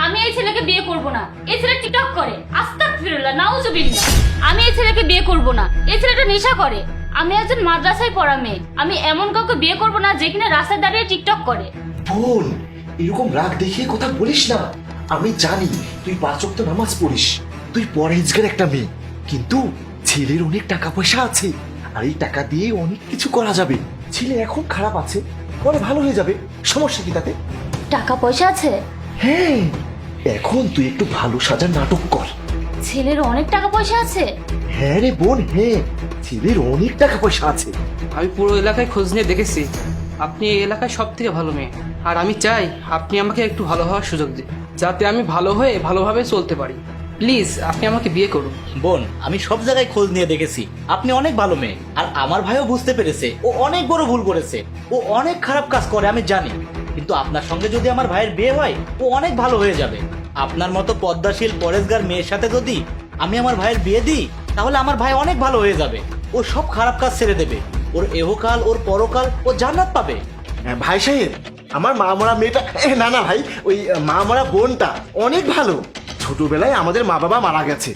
আমি এই ছেলেকে বিয়ে করব না। এই ছেলে টিকটক করে, আস্তাগফিরুল্লাহ, নাউজুবিল্লাহ। আমি এই ছেলেকে বিয়ে করব না। এই ছেলেটা নেশা করে। আমি একজন মাদ্রাসায় পড়া মেয়ে। আমি এমন কাউকে বিয়ে করব না যে কিনা রাস্তায় দাঁড়িয়ে টিকটক করে। বোন, এরকম রাগ দেখিয়ে কথা বলিস না। আমি জানি তুই 5 ওয়াক্ত নামাজ পড়িস, তুই পরহেজগার একটা মেয়ে, কিন্তু ছেলের অনেক টাকা পয়সা আছে, আর এই টাকা দিয়ে অনেক কিছু করা যাবে। ছেলে এখন খারাপ আছে, পরে ভালো হয়ে যাবে, সমস্যা কি তাতে? টাকা পয়সা আছে? হ্যাঁ, এখন তুই একটু ভালো সাজার নাটক কর। ছেলের অনেক টাকা পয়সা আছে? হ্যাঁ রে বোন, হ্যাঁ, ছেলের অনেক টাকা পয়সা আছে। আমি পুরো এলাকায় খোঁজ নিয়ে দেখেছি আপনি এই এলাকায় সব থেকে ভালো মেয়ে, আর আমি চাই আপনি আমাকে একটু ভালো হওয়ার সুযোগ দিন, যাতে আমি ভালো হয়ে ভালোভাবে চলতে পারি। প্লিজ আপনি আমাকে বিয়ে করুন। বোন, আমি সব জায়গায় খোঁজ নিয়ে দেখেছি আপনি অনেক ভালো মেয়ে, আর আমার ভাইও বুঝতে পেরেছে ও অনেক বড় ভুল করেছে, ও অনেক খারাপ কাজ করে আমি জানি, কিন্তু আপনার সঙ্গে যদি আমার ভাইয়ের বিয়ে হয় ও অনেক ভালো হয়ে যাবে। আপনার মতো পদ্মাশীল পরেশগার মেয়ের সাথে যদি আমি আমার ভাইয়ের বিয়ে দিই তাহলে আমার ভাই অনেক ভালো হয়ে যাবে, ও সব খারাপ কাজ ছেড়ে দেবে, ওর এহকাল ওর পরকাল ও জান্নাত পাবে। ভাই সাহেব, আমার মা মরা মেয়েটা, না না ভাই, ওই মা মরা বোনটা অনেক ভালো। ছোটবেলায় আমাদের মা বাবা মারা গেছে,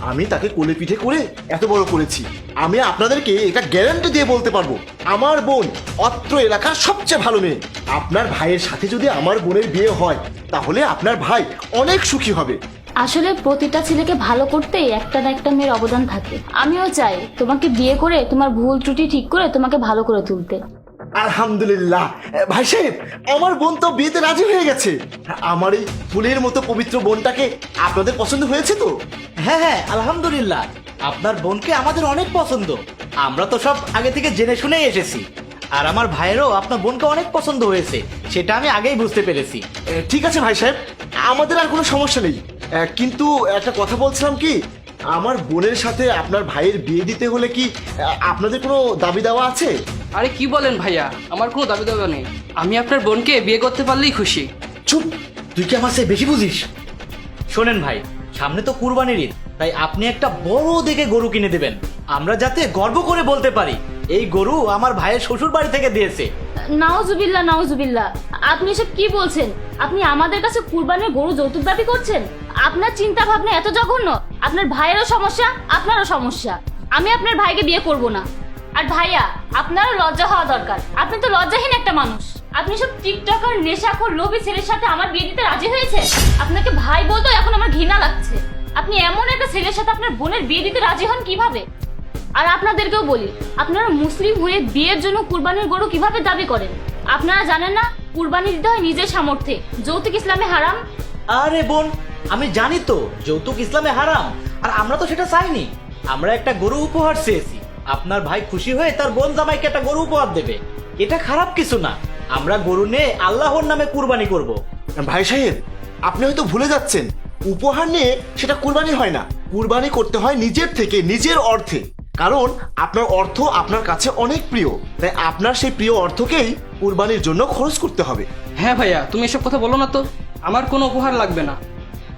আমি তাকে কোলে পিঠে করে এত বড় করেছি। আমি আপনাদেরকে এটা গ্যারান্টি দিয়ে বলতে পারবো, আমার বোন অত্র এলাকার সবচেয়ে ভালো মেয়ে। আপনার ভাইয়ের সাথে যদি আমার বোনের বিয়ে হয় তাহলে আপনার ভাই অনেক সুখী হবে। আসলে প্রতিটা ছেলেকে ভালো করতেই একটা না একটা মেয়ের অবদান থাকে। আমিও চাই তোমাকে বিয়ে করে তোমার ভুল ত্রুটি ঠিক করে তোমাকে ভালো করে তুলতে। আলহামদুলিল্লাহ ভাই সাহেব, আমার বোন তো বিয়েতে রাজি হয়ে গেছে। আমার এই ফুলের মতো পবিত্র বোনটাকে আপনাদের পছন্দ হয়েছে তো? হ্যাঁ হ্যাঁ, আলহামদুলিল্লাহ, আপনার বোনকে আমাদের অনেক পছন্দ। আমরা তো সব আগে থেকে জেনে শুনেই এসেছি, আর আমার ভাইয়েরও আপনার বোনকে অনেক পছন্দ হয়েছে, সেটা আমি আগেই বুঝতে পেরেছি। ঠিক আছে ভাই সাহেব, আমাদের আর কোনো সমস্যা নেই। কিন্তু একটা কথা বলছিলাম কি, আমার বোনের সাথে আপনার ভাইয়ের বিয়ে দিতে হলে কি আপনাদের কোনো দাবি দাওয়া আছে? আরে কি বলেন ভাইয়া, আমার কোনো দাবি দাবা নেই, আমি আপনার বোনকে বিয়ে করতে পারলেই খুশি। চুপ, তুই কি আমার চেয়ে বেশি বুঝিস? শোনেন ভাই, সামনে তো কুরবানির ঈদ, তাই আপনি একটা বড় দেখে গরু কিনে দেবেন, আমরা যাতে গর্ব করে বলতে পারি এই গরু আমার ভাইয়ের শ্বশুর বাড়ি থেকে দিয়েছে। নাউজুবিল্লাহ, নাউজুবিল্লাহ, আপনি এসব কি বলছেন? আপনি আমাদের কাছে কুরবানির গরু যৌতুক দাবি করছেন? আপনার চিন্তা ভাবনা এত জঘন্য। আপনার ভাইয়েরও সমস্যা, আপনারও সমস্যা। আমি আপনার ভাইকে বিয়ে করব না। আর ভাইয়া, আপনারও লজ্জা হওয়া দরকার। আপনি তো লজ্জাহীন একটা মানুষ। আপনি সব টিকটকার নেশাখোর লোভী ছেলের সাথে আমার বিয়ে দিতে রাজি হয়েছে। আপনাকে ভাই বলতো এখন আমার ঘৃণা লাগছে। আপনি এমন একটা ছেলের সাথে আপনার বোনের বিয়ে দিতে রাজি হন কিভাবে? আর আপনাদেরকেও বলি, আপনারা মুসলিম হয়ে বিয়ের জন্য কুরবানির গরু কিভাবে দাবি করেন? আপনারা জানেন না কুরবানি দিতে হয় নিজের সামর্থ্যে, যৌতুক ইসলামে হারাম। আরে বোন, আমি জানি তো যৌতুক ইসলামে হারাম, আর আমরা তো সেটা চাইনি। আমরা একটা গরু উপহার চেয়েছি, আপনার ভাই খুশি হয়ে তার বোন জামাইকে একটা গরু উপহার দেবে, এটা খারাপ কিছু না। আমরা গরু নিয়ে আল্লাহর নামে কুরবানি করব। ভাই সাহেব, আপনি হয়তো ভুলে যাচ্ছেন, উপহার নিয়ে সেটা কুরবানি হয় না। কুরবানি করতে হয় নিজের থেকে, নিজের অর্থে। কারণ আপনার অর্থ আপনার কাছে অনেক প্রিয়, তাই আপনার সেই প্রিয় অর্থকেই কুরবানির জন্য খরচ করতে হবে। হ্যাঁ ভাইয়া, তুমি এসব কথা বলো না তো, আমার কোনো উপহার লাগবে না।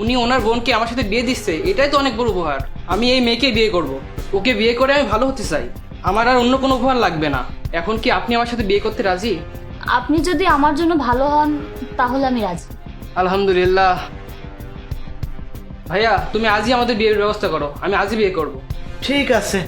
উনি ওনার বোনকে আমার সাথে বিয়ে দিচ্ছে, এটাই তো অনেক বড় উপহার। আমি এই মেয়েকে বিয়ে করব, ওকে বিয়ে করে আমি ভালো হতে চাই, আমার আর অন্য কোনো উপহার লাগবে না। এখন কি আপনি আমার সাথে বিয়ে করতে রাজি? আপনি যদি আমার জন্য ভালো হন তাহলে আমি রাজি। আলহামদুলিল্লাহ। ভাইয়া, তুমি আজই আমাদের বিয়ের ব্যবস্থা করো, আমি আজই বিয়ে করব। ঠিক আছে।